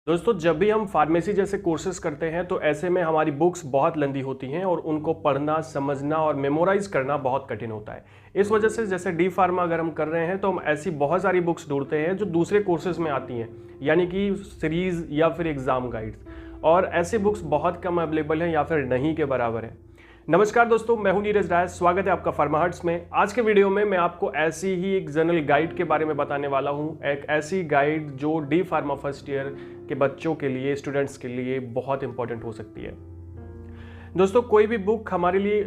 दोस्तों, जब भी हम फार्मेसी जैसे कोर्सेज करते हैं तो ऐसे में हमारी बुक्स बहुत लंबी होती हैं और उनको पढ़ना, समझना और मेमोराइज करना बहुत कठिन होता है। इस वजह से जैसे डी फार्मा अगर हम कर रहे हैं तो हम ऐसी बहुत सारी बुक्स ढूंढते हैं जो दूसरे कोर्सेज में आती हैं, यानी कि सीरीज या फिर एग्जाम गाइड्स। और ऐसी बुक्स बहुत कम अवेलेबल हैं या फिर नहीं के बराबर है। नमस्कार दोस्तों, मैं हूं नीरज राय। स्वागत है आपका फार्मा हर्ट्स में। आज के वीडियो में मैं आपको ऐसी ही एक जनरल गाइड के बारे में बताने वाला हूं, एक ऐसी गाइड जो डी फार्मा फर्स्ट ईयर के बच्चों के लिए, स्टूडेंट्स के लिए बहुत इंपॉर्टेंट हो सकती है। दोस्तों, कोई भी बुक हमारे लिए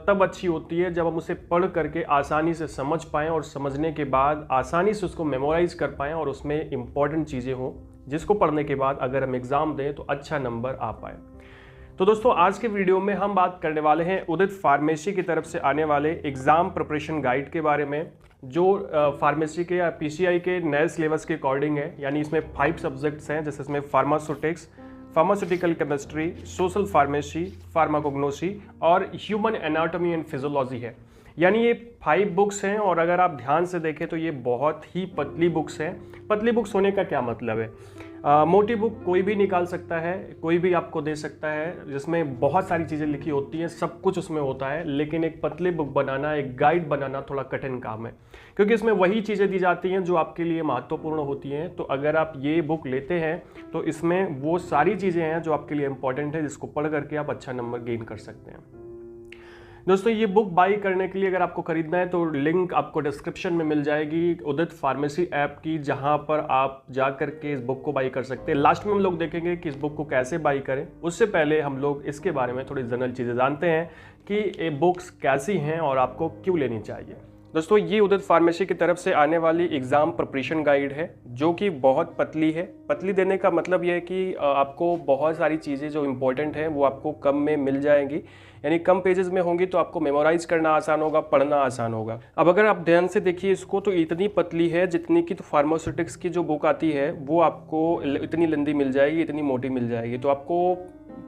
तब अच्छी होती है जब हम उसे पढ़ करके आसानी से समझ पाएं और समझने के बाद आसानी से उसको मेमोराइज कर पाएं और उसमें इंपॉर्टेंट चीज़ें हों जिसको पढ़ने के बाद अगर हम एग्ज़ाम दें तो अच्छा नंबर आ पाए। तो दोस्तों, आज के वीडियो में हम बात करने वाले हैं उदित फार्मेसी की तरफ से आने वाले एग्जाम प्रिपरेशन गाइड के बारे में, जो फार्मेसी के या पीसीआई के नए सिलेबस के अकॉर्डिंग है। यानी इसमें 5 सब्जेक्ट्स हैं, जैसे इसमें pharmaceutics, pharmaceutical chemistry, social pharmacy, pharmacognosy और ह्यूमन एनाटॉमी एंड फिजियोलॉजी है। यानी ये 5 बुक्स हैं और अगर आप ध्यान से देखें तो ये बहुत ही पतली बुक्स हैं। पतली बुक्स होने का क्या मतलब है? मोटी बुक कोई भी निकाल सकता है, कोई भी आपको दे सकता है, जिसमें बहुत सारी चीज़ें लिखी होती हैं, सब कुछ उसमें होता है। लेकिन एक पतली बुक बनाना, एक गाइड बनाना थोड़ा कठिन काम है, क्योंकि इसमें वही चीज़ें दी जाती हैं जो आपके लिए महत्वपूर्ण होती हैं। तो अगर आप ये बुक लेते हैं तो इसमें वो सारी चीज़ें हैं जो आपके लिए इंपॉर्टेंट है, जिसको पढ़ करके आप अच्छा नंबर गेन कर सकते हैं। दोस्तों, ये बुक बाई करने के लिए अगर आपको खरीदना है तो लिंक आपको डिस्क्रिप्शन में मिल जाएगी उदित फार्मेसी ऐप की, जहां पर आप जा करके इस बुक को बाई कर सकते हैं। लास्ट में हम लोग देखेंगे कि इस बुक को कैसे बाई करें। उससे पहले हम लोग इसके बारे में थोड़ी जनरल चीज़ें जानते हैं कि ये बुक्स कैसी हैं और आपको क्यों लेनी चाहिए। दोस्तों, ये उदित फार्मेसी की तरफ से आने वाली एग्ज़ाम प्रिपरेशन गाइड है, जो कि बहुत पतली है। पतली देने का मतलब यह है कि आपको बहुत सारी चीज़ें जो इम्पोर्टेंट हैं वो आपको कम में मिल जाएंगी, यानी कम पेजेस में होंगी, तो आपको मेमोराइज करना आसान होगा, पढ़ना आसान होगा। अब अगर आप ध्यान से देखिए इसको, तो इतनी पतली है जितनी की तो फार्मास्यूटिक्स की जो बुक आती है वो आपको इतनी लंबी मिल जाएगी, इतनी मोटी मिल जाएगी। तो आपको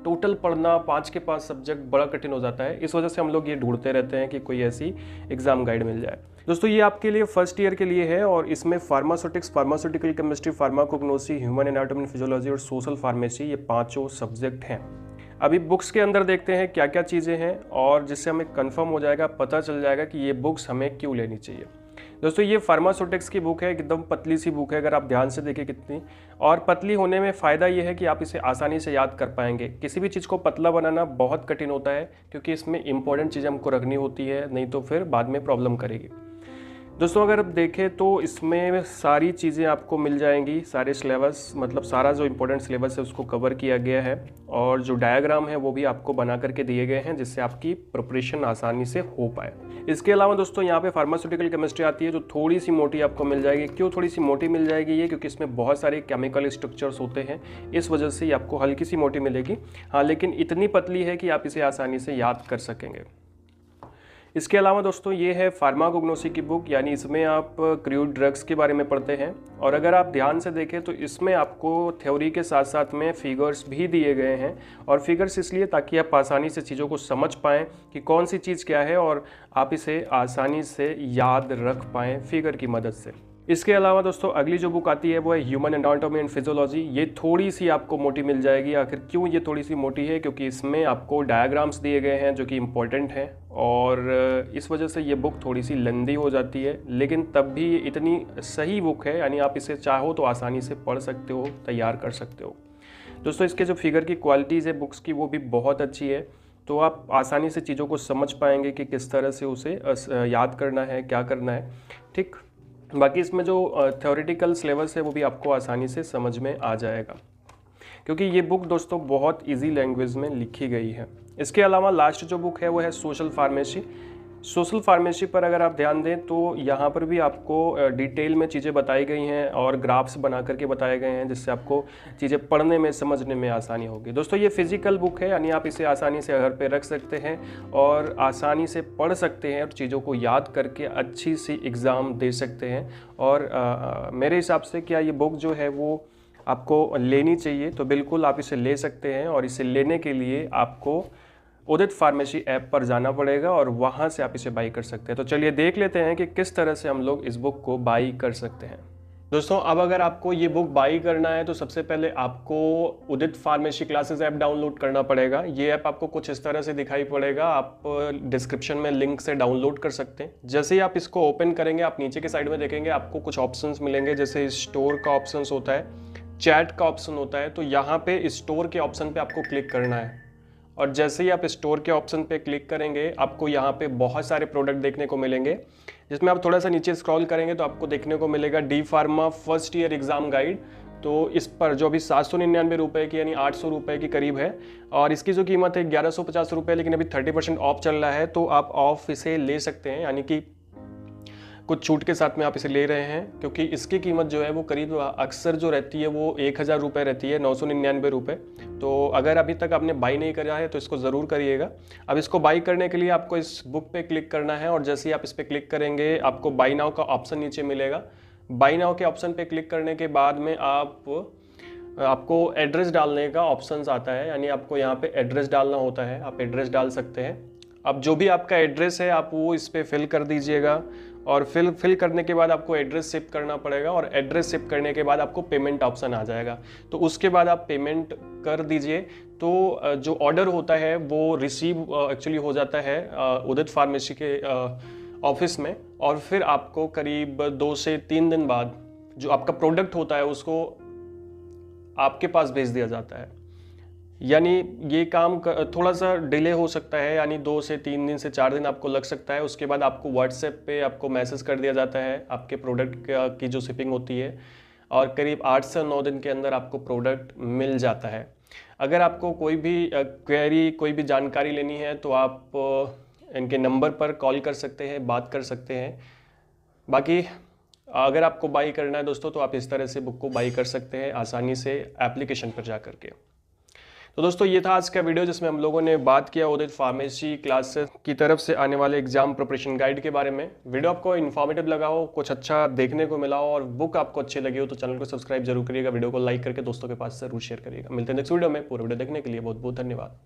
टोटल पढ़ना 5 के 5 सब्जेक्ट बड़ा कठिन हो जाता है। इस वजह से हम लोग ये ढूंढते रहते हैं कि कोई ऐसी एग्जाम गाइड मिल जाए। दोस्तों, ये आपके लिए फर्स्ट ईयर के लिए है और इसमें pharmaceutics, pharmaceutical chemistry, pharmacognosy, human anatomy and physiology और सोशल फार्मेसी, ये 5 सब्जेक्ट हैं। अभी बुक्स के अंदर देखते हैं क्या क्या चीज़ें हैं और जिससे हमें कंफर्म हो जाएगा, पता चल जाएगा कि ये बुक्स हमें क्यों लेनी चाहिए। दोस्तों, ये फार्मास्यूटिक्स की बुक है, एकदम पतली सी बुक है। अगर आप ध्यान से देखें कितनी, और पतली होने में फ़ायदा ये है कि आप इसे आसानी से याद कर पाएंगे। किसी भी चीज़ को पतला बनाना बहुत कठिन होता है, क्योंकि इसमें इंपॉर्टेंट चीज़ें हमको रखनी होती है, नहीं तो फिर बाद में प्रॉब्लम करेगी। दोस्तों, अगर आप देखें तो इसमें सारी चीज़ें आपको मिल जाएंगी, सारे सिलेबस, मतलब सारा जो इम्पोर्टेंट सिलेबस है उसको कवर किया गया है, और जो डायग्राम है वो भी आपको बना करके दिए गए हैं, जिससे आपकी प्रिपरेशन आसानी से हो पाए। इसके अलावा दोस्तों, यहाँ पे फार्मास्यूटिकल केमिस्ट्री आती है, जो थोड़ी सी मोटी आपको मिल जाएगी। क्यों थोड़ी सी मोटी मिल जाएगी? ये क्योंकि इसमें बहुत सारे केमिकल स्ट्रक्चर्स होते हैं, इस वजह से ये आपको हल्की सी मोटी मिलेगी। हाँ, लेकिन इतनी पतली है कि आप इसे आसानी से याद कर सकेंगे। इसके अलावा दोस्तों, ये है फार्माकोग्नोसी की बुक, यानी इसमें आप क्रूड ड्रग्स के बारे में पढ़ते हैं। और अगर आप ध्यान से देखें तो इसमें आपको थ्योरी के साथ साथ में फिगर्स भी दिए गए हैं, और फिगर्स इसलिए ताकि आप आसानी से चीज़ों को समझ पाएँ कि कौन सी चीज़ क्या है, और आप इसे आसानी से याद रख पाएँ फिगर की मदद से। इसके अलावा दोस्तों, अगली जो बुक आती है वो है ह्यूमन एनाटॉमी एंड फिजियोलॉजी। ये थोड़ी सी आपको मोटी मिल जाएगी। आखिर क्यों ये थोड़ी सी मोटी है? क्योंकि इसमें आपको डायग्राम्स दिए गए हैं जो कि इम्पोर्टेंट हैं, और इस वजह से ये बुक थोड़ी सी लंबी हो जाती है, लेकिन तब भी ये इतनी सही बुक है, यानी आप इसे चाहो तो आसानी से पढ़ सकते हो, तैयार कर सकते हो। दोस्तों, इसके जो फिगर की क्वालिटीज़ है बुक्स की, वो भी बहुत अच्छी है, तो आप आसानी से चीज़ों को समझ पाएंगे कि किस तरह से उसे याद करना है, क्या करना है। ठीक, बाकी इसमें जो थ्योरेटिकल सिलेबस है वो भी आपको आसानी से समझ में आ जाएगा, क्योंकि ये बुक दोस्तों बहुत इजी लैंग्वेज में लिखी गई है। इसके अलावा लास्ट जो बुक है वो है सोशल फार्मेसी। सोशल फार्मेसी पर अगर आप ध्यान दें तो यहाँ पर भी आपको डिटेल में चीज़ें बताई गई हैं और ग्राफ्स बना करके बताए गए हैं, जिससे आपको चीज़ें पढ़ने में, समझने में आसानी होगी। दोस्तों, ये फिजिकल बुक है, यानी आप इसे आसानी से घर पे रख सकते हैं और आसानी से पढ़ सकते हैं और चीज़ों को याद करके अच्छी सी एग्ज़ाम दे सकते हैं। और मेरे हिसाब से क्या ये बुक जो है वो आपको लेनी चाहिए, तो बिल्कुल आप इसे ले सकते हैं। और इसे लेने के लिए आपको उदित फार्मेसी ऐप पर जाना पड़ेगा और वहाँ से आप इसे बाई कर सकते हैं। तो चलिए देख लेते हैं कि किस तरह से हम लोग इस बुक को बाई कर सकते हैं। दोस्तों अब अगर आपको ये बुक बाई करना है तो सबसे पहले आपको उदित फार्मेसी क्लासेस ऐप डाउनलोड करना पड़ेगा। ये ऐप आपको कुछ इस तरह से दिखाई पड़ेगा, आप डिस्क्रिप्शन में लिंक से डाउनलोड कर सकते हैं। जैसे ही आप इसको ओपन करेंगे आप नीचे के साइड में देखेंगे आपको कुछ ऑप्शंस मिलेंगे, जैसे स्टोर का ऑप्शंस होता है, चैट का ऑप्शन होता है। तो यहाँ पे स्टोर के ऑप्शन पे आपको क्लिक करना है और जैसे ही आप स्टोर के ऑप्शन पे क्लिक करेंगे आपको यहाँ पे बहुत सारे प्रोडक्ट देखने को मिलेंगे, जिसमें आप थोड़ा सा नीचे स्क्रॉल करेंगे तो आपको देखने को मिलेगा D pharma first year exam guide. तो इस पर जो अभी 799 रुपये की यानी 800 रुपये के करीब है और इसकी जो कीमत है 1150 रुपये, लेकिन अभी 30% ऑफ चल रहा है तो आप ऑफ इसे ले सकते हैं, यानी कि कुछ छूट के साथ में आप इसे ले रहे हैं, क्योंकि इसकी कीमत जो है वो करीब अक्सर जो रहती है वो 1000 रुपये रहती है, 999 रुपये। तो अगर अभी तक आपने बाई नहीं करा है तो इसको ज़रूर करिएगा। अब इसको बाई करने के लिए आपको इस बुक पे क्लिक करना है और जैसे ही आप इस पर क्लिक करेंगे आपको बाई नाउ का ऑप्शन नीचे मिलेगा। बाई नाउ के ऑप्शन पे क्लिक करने के बाद में आपको एड्रेस डालने का ऑप्शन आता है, यानी आपको यहाँ पे एड्रेस डालना होता है, आप एड्रेस डाल सकते हैं। अब जो भी आपका एड्रेस है आप वो इस पर फिल कर दीजिएगा और फिल करने के बाद आपको एड्रेस शिफ्ट करना पड़ेगा और एड्रेस शिफ्ट करने के बाद आपको पेमेंट ऑप्शन आ जाएगा, तो उसके बाद आप पेमेंट कर दीजिए। तो जो ऑर्डर होता है वो रिसीव एक्चुअली हो जाता है उदित फार्मेसी के ऑफिस में और फिर आपको करीब 2 से 3 दिन बाद जो आपका प्रोडक्ट होता है उसको आपके पास भेज दिया जाता है। यानी ये काम थोड़ा सा डिले हो सकता है, यानी 2 से 3 दिन से 4 दिन आपको लग सकता है। उसके बाद आपको व्हाट्सएप पे आपको मैसेज कर दिया जाता है आपके प्रोडक्ट की जो शिपिंग होती है और करीब 8 से 9 दिन के अंदर आपको प्रोडक्ट मिल जाता है। अगर आपको कोई भी क्वेरी, कोई भी जानकारी लेनी है तो आप इनके नंबर पर कॉल कर सकते हैं, बात कर सकते हैं। बाकी अगर आपको बाई करना है दोस्तों तो आप इस तरह से बुक को बाई कर सकते हैं आसानी से एप्लीकेशन पर जा करके। तो दोस्तों ये था आज का वीडियो जिसमें हम लोगों ने बात किया उदित फार्मेसी क्लासेस की तरफ से आने वाले एग्जाम प्रिपरेशन गाइड के बारे में। वीडियो आपको इन्फॉर्मेटिव लगा हो, कुछ अच्छा देखने को मिला हो और बुक आपको अच्छी लगी हो तो चैनल को सब्सक्राइब जरूर करिएगा, वीडियो को लाइक करके दोस्तों के पास जरूर शेयर करिएगा। मिलते हैं नेक्स्ट वीडियो में। पूरा वीडियो देखने के लिए बहुत बहुत धन्यवाद।